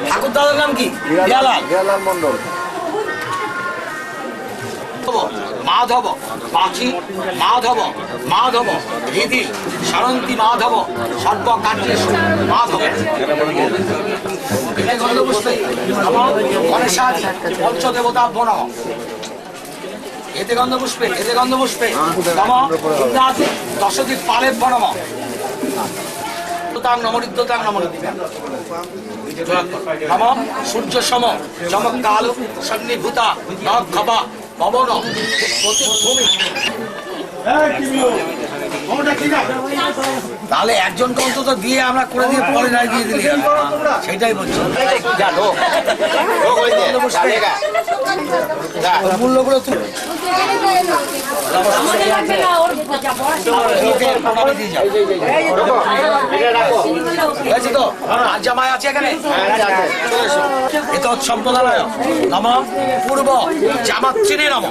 ঠাকুর দাদার নাম কি? হিরালাল মন্ডল। মাধব, পাখি মাধব, মাধব হৃদি সারন্তি মাধব, সর্বকার্যেষু মাধব। গণেশাদি পঞ্চদেবতা বনম। এতে গন্ধপুষ্পে নম ইন্দ্রাদি দশদিক পালেব বনম। নমরিদ্যতাং নমরিদ্যতাং নম সূর্য সম চমৎকাল সন্নিভূতা নক্ষবা পবন প্রতিভূমি। তাহলে একজনকে অন্তত দিয়ে আমরা করে দিয়ে পরে নাই দিয়ে দিলি, সেটাই বলছি। মূল্যগুলো তুমি তো জামাই আছে এখানে। এত সম্প্রদায় নম পূর্ব জামাচ্ছিনে নম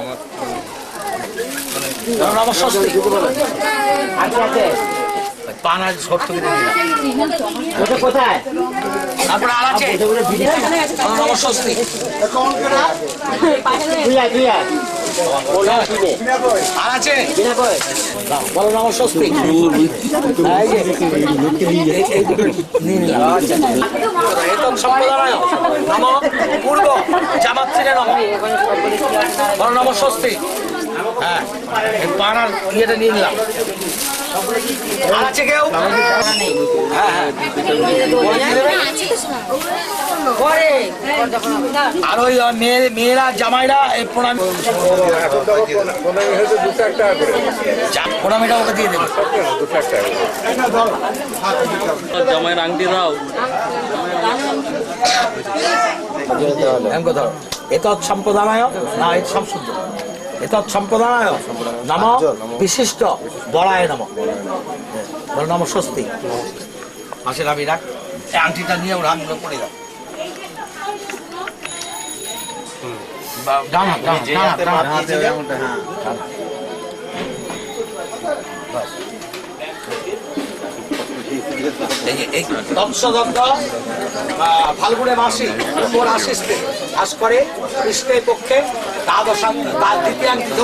নমস্বস্তি। পানা শর্ত কোথায় আপনার আর আছে নমস্বস্তি। আর আছে বলো নমস্বস্তি। সম্প্রদায় নম পূর্ব জামাচ্ছিনে নম বলো নমস্বস্তি। হ্যাঁ পানার ইয়েটা নিয়ে নিলাম। আর আছে কেউ? আর ওই মেয়েরা জামাইরা প্রণামীটা ওকে দিয়ে দেবে। জামাইয়ের আংটি দাও। এতৎ সম্প্রদায় না সংশুদ্ধ এতৎ সম্প্রদায় নম বিশিষ্ট বড়ায় নম নমস্বস্তি। পাশে রাবি রাখ আংটিটা নিয়ে ওরা হাতগুলো পড়ে যাও। ফাল্গুনে মাসি আশিস্তে আস করে কৃষ্ণের পক্ষে দ্বিতীয়াঙ্কিত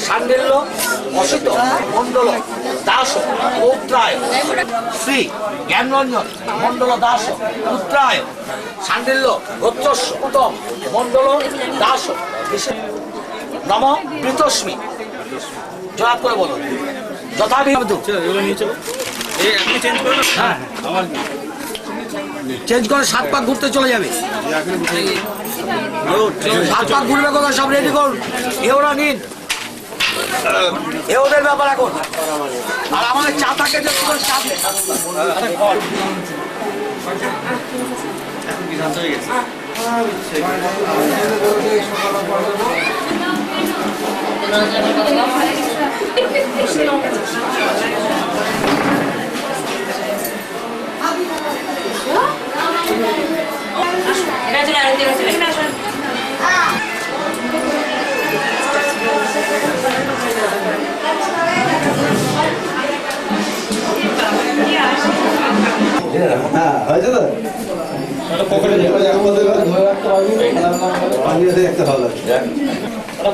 সান্ডিল্য অসিত মন্ডল দাস উত্তরায় শ্রী জ্ঞানরঞ্জন মন্ডল দাস উত্তরায় সান্ডিল্য গোত্রস্য উত্তম মন্ডল দাস নম প্রীতস্মি। জবাব করে বলো যথাবিধ। চেঞ্জ করে 7 পাক ঘুরতে চলে যাবে। 7 পাক ঘুরবে কোথায়? সব রেডি করুন। এওরা নিন, এ ওদের ব্যাপার এখন। আর আমাদের চা থাকে যে চা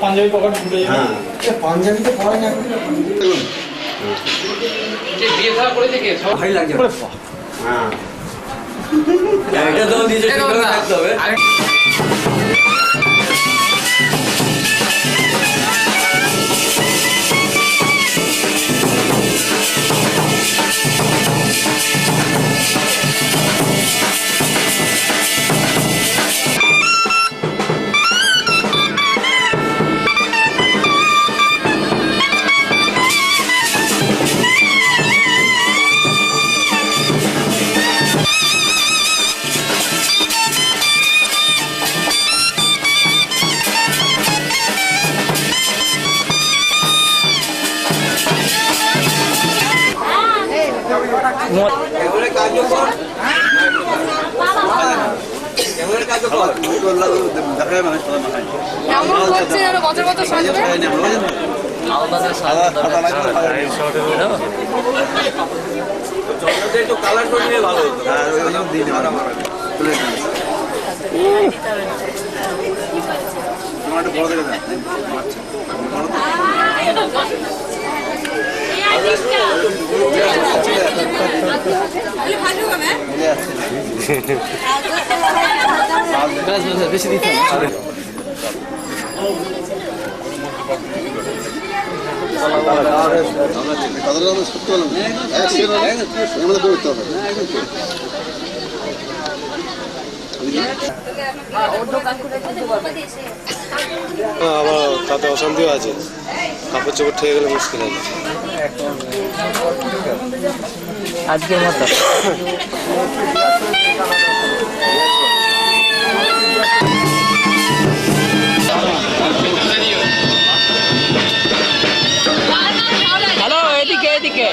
পাঞ্জাবি পকেট পাঞ্জাবিতে পরে না বিয়ে থাকা করে থেকে ভাই লাগছে। হ্যাঁ এটা তো নিজে থাকতে হবে। এমন করছে যেন বছর বছর একটু কালার করে নিলে ভালো হতো। বেশি দিতে হবে। আবার তাতে অশান্তিও আছে, কাপড় চোপড় ঠেকে গেলে মুশকিল আছে। আজকের মতো হ্যালো, এদিকে এদিকে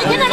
এই